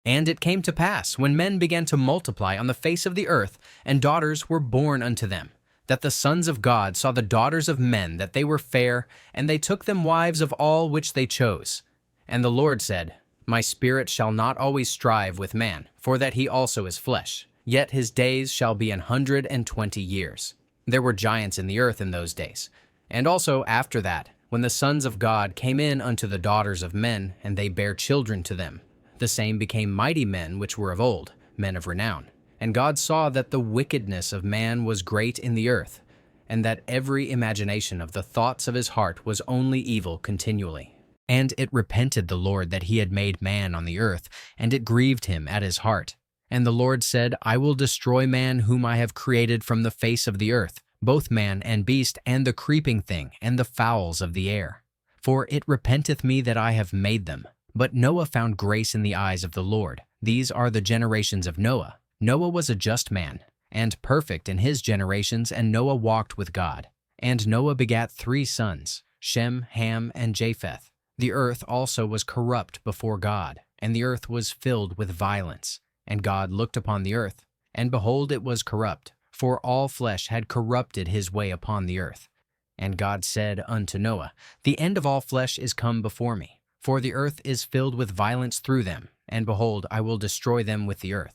And it came to pass, when men began to multiply on the face of the earth, and daughters were born unto them, that the sons of God saw the daughters of men that they were fair, and they took them wives of all which they chose. And the Lord said, My spirit shall not always strive with man, for that he also is flesh, yet his days shall be 120 years. There were giants in the earth in those days. And also after that, when the sons of God came in unto the daughters of men, and they bare children to them, the same became mighty men which were of old, men of renown. And God saw that the wickedness of man was great in the earth, and that every imagination of the thoughts of his heart was only evil continually. And it repented the Lord that he had made man on the earth, and it grieved him at his heart. And the Lord said, I will destroy man whom I have created from the face of the earth, both man and beast, and the creeping thing, and the fowls of the air. For it repenteth me that I have made them. But Noah found grace in the eyes of the Lord. These are the generations of Noah. Noah was a just man, and perfect in his generations, and Noah walked with God. And Noah begat 3 sons, Shem, Ham, and Japheth. The earth also was corrupt before God, and the earth was filled with violence. And God looked upon the earth, and behold, it was corrupt, for all flesh had corrupted his way upon the earth. And God said unto Noah, The end of all flesh is come before me. For the earth is filled with violence through them, and behold, I will destroy them with the earth.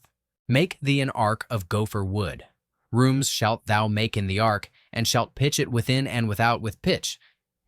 Make thee an ark of gopher wood. Rooms shalt thou make in the ark, and shalt pitch it within and without with pitch.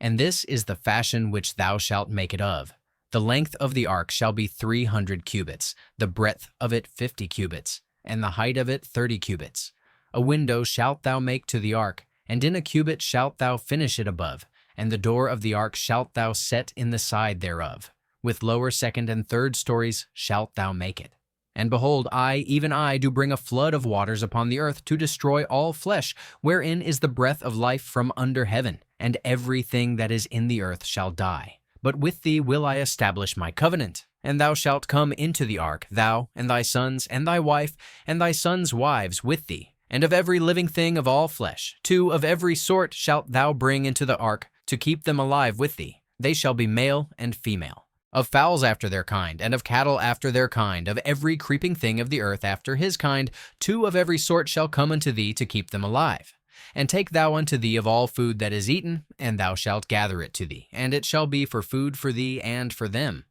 And this is the fashion which thou shalt make it of. The length of the ark shall be 300 cubits, the breadth of it 50 cubits, and the height of it 30 cubits. A window shalt thou make to the ark, and in a cubit shalt thou finish it above. And the door of the ark shalt thou set in the side thereof. With lower, second, and third stories shalt thou make it. And behold, I, even I, do bring a flood of waters upon the earth to destroy all flesh, wherein is the breath of life from under heaven, and everything that is in the earth shall die. But with thee will I establish my covenant, and thou shalt come into the ark, thou, and thy sons, and thy wife, and thy sons' wives with thee. And of every living thing of all flesh, 2 of every sort shalt thou bring into the ark, to keep them alive with thee. They shall be male and female. Of fowls after their kind, and of cattle after their kind, of every creeping thing of the earth after his kind, 2 of every sort shall come unto thee to keep them alive. And take thou unto thee of all food that is eaten, and thou shalt gather it to thee, and it shall be for food for thee and for them.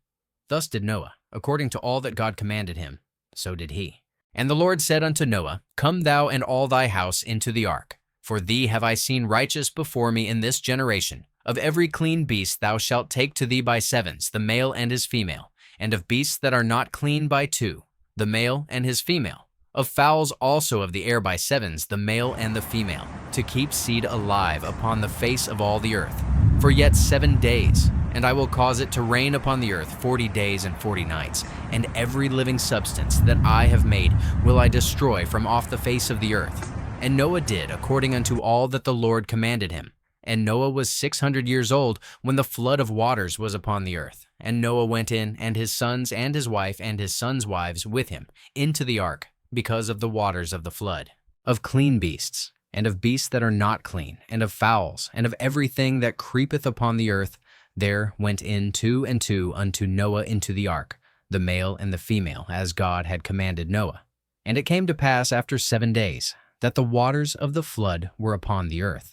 Thus did Noah, according to all that God commanded him, so did he. And the Lord said unto Noah, Come thou and all thy house into the ark. For thee have I seen righteous before me in this generation. Of every clean beast thou shalt take to thee by 7s, the male and his female, and of beasts that are not clean by 2, the male and his female. Of fowls also of the air by 7s, the male and the female, to keep seed alive upon the face of all the earth. For yet 7 days, and I will cause it to rain upon the earth 40 days and 40 nights, and every living substance that I have made will I destroy from off the face of the earth. And Noah did according unto all that the Lord commanded him. And Noah was 600 years old when the flood of waters was upon the earth. And Noah went in, and his sons and his wife and his sons' wives with him, into the ark, because of the waters of the flood. Of clean beasts, and of beasts that are not clean, and of fowls, and of everything that creepeth upon the earth, there went in 2 and 2 unto Noah into the ark, the male and the female, as God had commanded Noah. And it came to pass after 7 days, that the waters of the flood were upon the earth.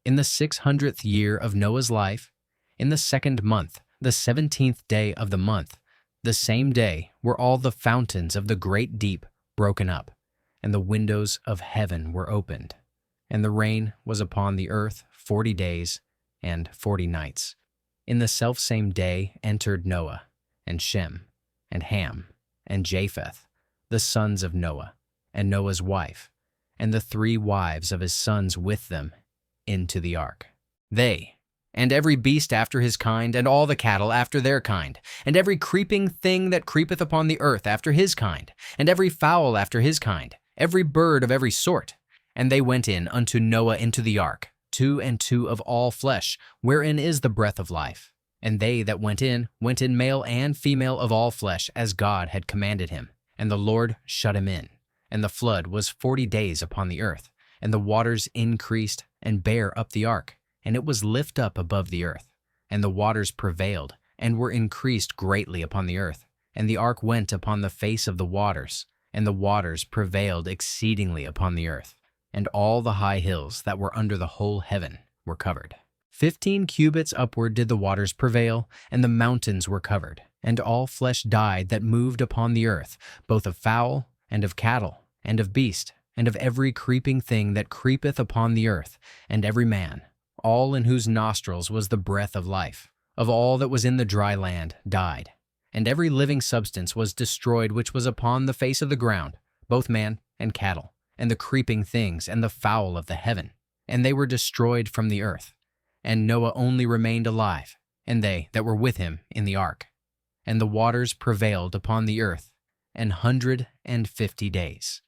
In the 600th year of Noah's life, in the 2nd month, the 17th day of the month, the same day were all the fountains of the great deep broken up, and the windows of heaven were opened. And the rain was upon the earth 40 days and 40 nights. In the selfsame day entered Noah, and Shem, and Ham, and Japheth, the sons of Noah, and Noah's wife, and the 3 wives of his sons with them, into the ark. They, and every beast after his kind, and all the cattle after their kind, and every creeping thing that creepeth upon the earth after his kind, and every fowl after his kind, every bird of every sort. And they went in unto Noah into the ark, 2 and 2 of all flesh, wherein is the breath of life. And they that went in male and female of all flesh, as God had commanded him. And the Lord shut him in. And the flood was 40 days upon the earth, and the waters increased and bare up the ark, and it was lift up above the earth. And the waters prevailed, and were increased greatly upon the earth. And the ark went upon the face of the waters, and the waters prevailed exceedingly upon the earth, and all the high hills that were under the whole heaven were covered. 15 cubits upward did the waters prevail, and the mountains were covered, and all flesh died that moved upon the earth, both of fowl, and of cattle, and of beast, and of every creeping thing that creepeth upon the earth, and every man, all in whose nostrils was the breath of life, of all that was in the dry land, died. And every living substance was destroyed which was upon the face of the ground, both man and cattle, and the creeping things, and the fowl of the heaven. And they were destroyed from the earth. And Noah only remained alive, and they that were with him in the ark. And the waters prevailed upon the earth 150 days.